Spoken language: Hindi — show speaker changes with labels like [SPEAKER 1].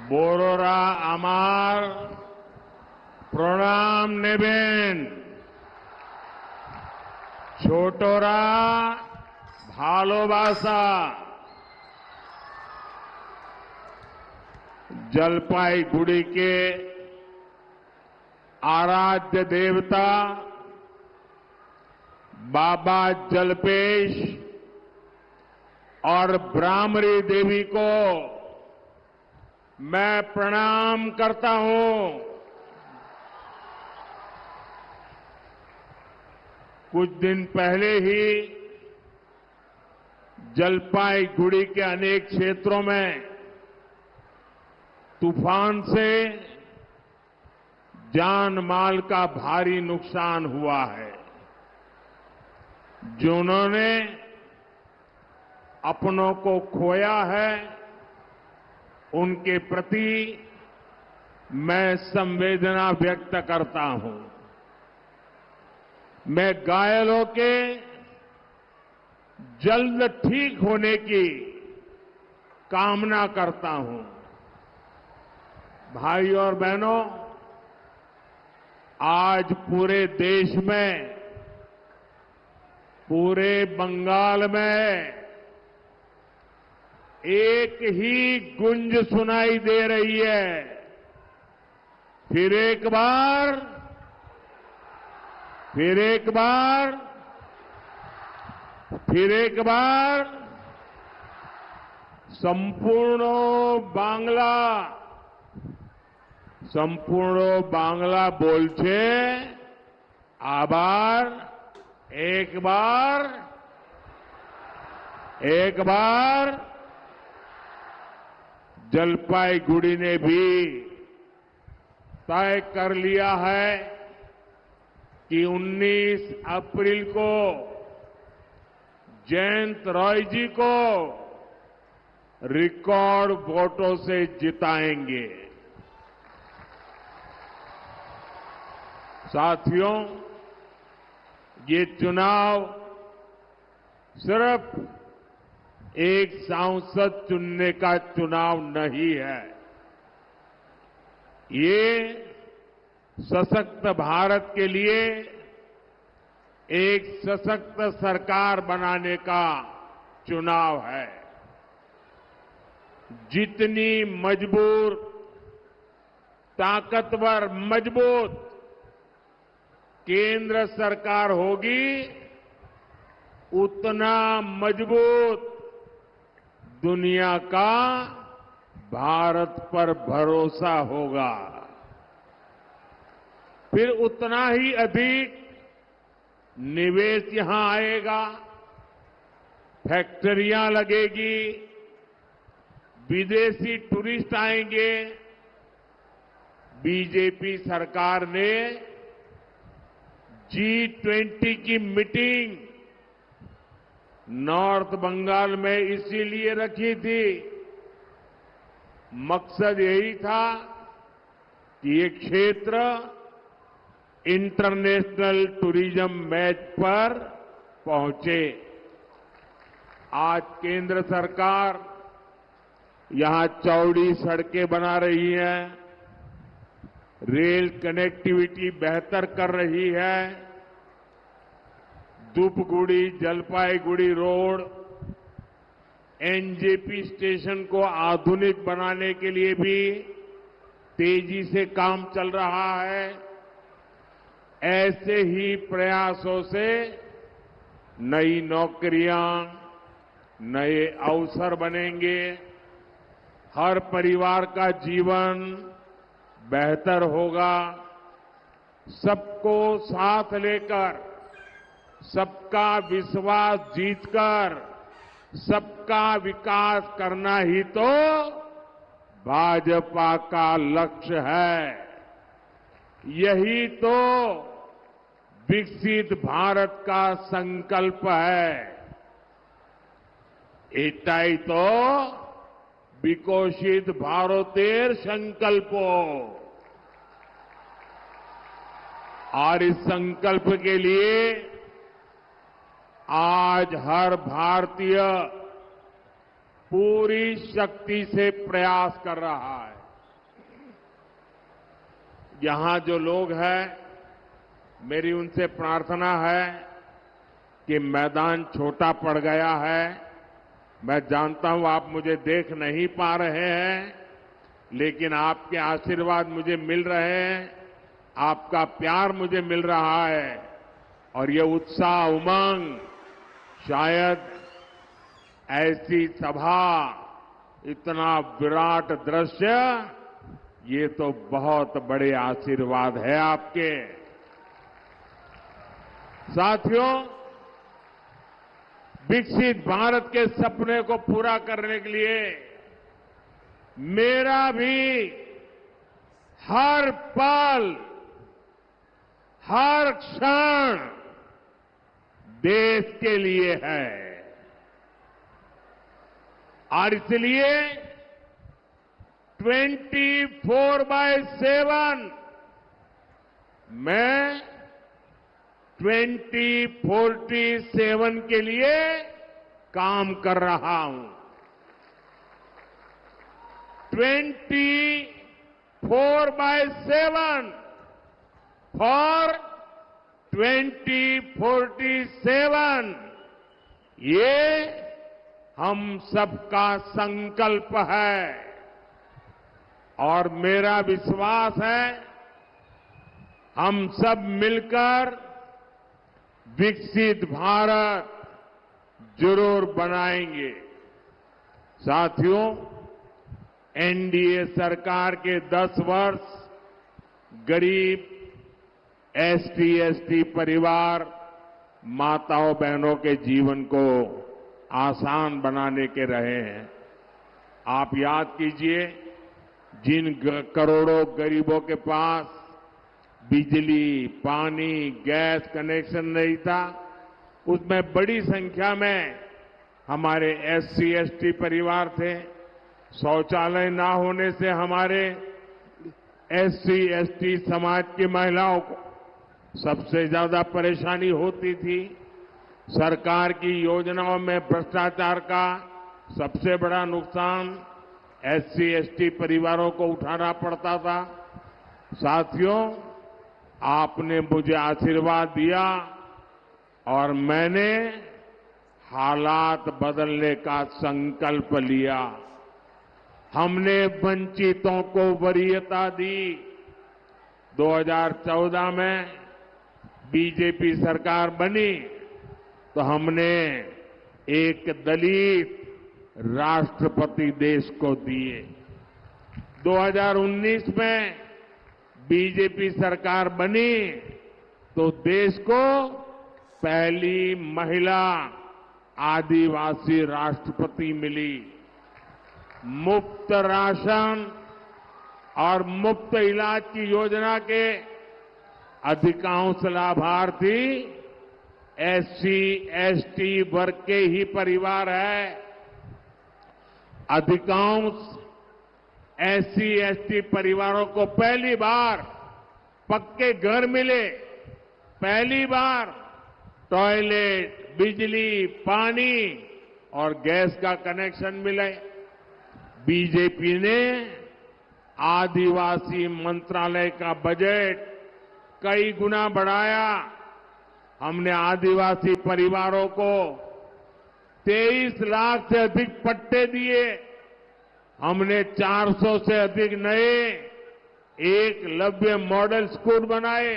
[SPEAKER 1] बोरोरा आमार प्रणाम नेबेन छोटोरा भालोबासा जलपाईगुड़ी के आराध्य देवता बाबा जलपेश और ब्राह्मरी देवी को मैं प्रणाम करता हूं। कुछ दिन पहले ही जलपाईगुड़ी के अनेक क्षेत्रों में तूफान से जान माल का भारी नुकसान हुआ है। जिन्होंने अपनों को खोया है उनके प्रति मैं संवेदना व्यक्त करता हूं। मैं घायलों के जल्द ठीक होने की कामना करता हूं। भाई और बहनों, आज पूरे देश में, पूरे बंगाल में एक ही गुंज सुनाई दे रही है। फिर एक बार संपूर्ण बांग्ला बोलছে आबार एक बार जलपाईगुड़ी ने भी तय कर लिया है कि 19 अप्रैल को जयंत रॉय जी को रिकॉर्ड वोटों से जिताएंगे। साथियों, ये चुनाव सिर्फ एक सांसद चुनने का चुनाव नहीं है। ये सशक्त भारत के लिए एक सशक्त सरकार बनाने का चुनाव है। जितनी ताकतवर मजबूत केंद्र सरकार होगी, उतना मजबूत दुनिया का भारत पर भरोसा होगा। फिर उतना ही अधिक निवेश यहां आएगा, फैक्ट्रियां लगेगी, विदेशी टूरिस्ट आएंगे। बीजेपी सरकार ने G20 की मीटिंग नॉर्थ बंगाल में इसीलिए रखी थी। मकसद यही था कि ये क्षेत्र इंटरनेशनल टूरिज्म मैच पर पहुंचे। आज केंद्र सरकार यहां चौड़ी सड़कें बना रही है, रेल कनेक्टिविटी बेहतर कर रही है। Dhupguri Jalpaiguri road, NJP station को आधुनिक बनाने के लिए भी तेजी से काम चल रहा है। ऐसे ही प्रयासों से नई नौकरियां, नए अवसर बनेंगे। हर परिवार का जीवन बेहतर होगा। सबको साथ लेकर, सबका विश्वास जीतकर सबका विकास करना ही तो भाजपा का लक्ष्य है। यही तो विकसित भारत का संकल्प है। एटाई तो विकसित भारतेर संकल्पो। और इस संकल्प के लिए आज हर भारतीय पूरी शक्ति से प्रयास कर रहा है। यहां जो लोग हैं, मेरी उनसे प्रार्थना है कि मैदान छोटा पड़ गया है। मैं जानता हूं आप मुझे देख नहीं पा रहे हैं, लेकिन आपके आशीर्वाद मुझे मिल रहे हैं, आपका प्यार मुझे मिल रहा है और ये उत्साह, उमंग, शायद ऐसी सभा, इतना विराट दृश्य, ये तो बहुत बड़े आशीर्वाद है आपके। साथियों, विकसित भारत के सपने को पूरा करने के लिए मेरा भी हर पल, हर क्षण देश के लिए है और इसलिए 24/7 मैं 2047 के लिए काम कर रहा हूं। 24/7 फॉर 2047 ये हम सबका संकल्प है और मेरा विश्वास है हम सब मिलकर विकसित भारत जरूर बनाएंगे। साथियों, एनडीए सरकार के 10 वर्ष गरीब एसटी परिवार, माताओं बहनों के जीवन को आसान बनाने के रहे हैं। आप याद कीजिए, जिन करोड़ों गरीबों के पास बिजली, पानी, गैस कनेक्शन नहीं था, उसमें बड़ी संख्या में हमारे एससी/एसटी परिवार थे। शौचालय ना होने से हमारे एससी/एसटी समाज की महिलाओं को सबसे ज्यादा परेशानी होती थी। सरकार की योजनाओं में भ्रष्टाचार का सबसे बड़ा नुकसान एससी/एसटी परिवारों को उठाना पड़ता था। साथियों, आपने मुझे आशीर्वाद दिया और मैंने हालात बदलने का संकल्प लिया। हमने वंचितों को वरीयता दी। 2014 में बीजेपी सरकार बनी तो हमने एक दलित राष्ट्रपति देश को दिए। 2019 में बीजेपी सरकार बनी तो देश को पहली महिला आदिवासी राष्ट्रपति मिली। मुफ्त राशन और मुफ्त इलाज की योजना के अधिकांश लाभार्थी एससी/एसटी वर्ग के ही परिवार है। अधिकांश एससी/एसटी परिवारों को पहली बार पक्के घर मिले, पहली बार टॉयलेट, बिजली, पानी और गैस का कनेक्शन मिले। बीजेपी ने आदिवासी मंत्रालय का बजट कई गुना बढ़ाया। हमने आदिवासी परिवारों को 23 लाख से अधिक पट्टे दिए। हमने 400 से अधिक नए एकलव्य मॉडल स्कूल बनाए।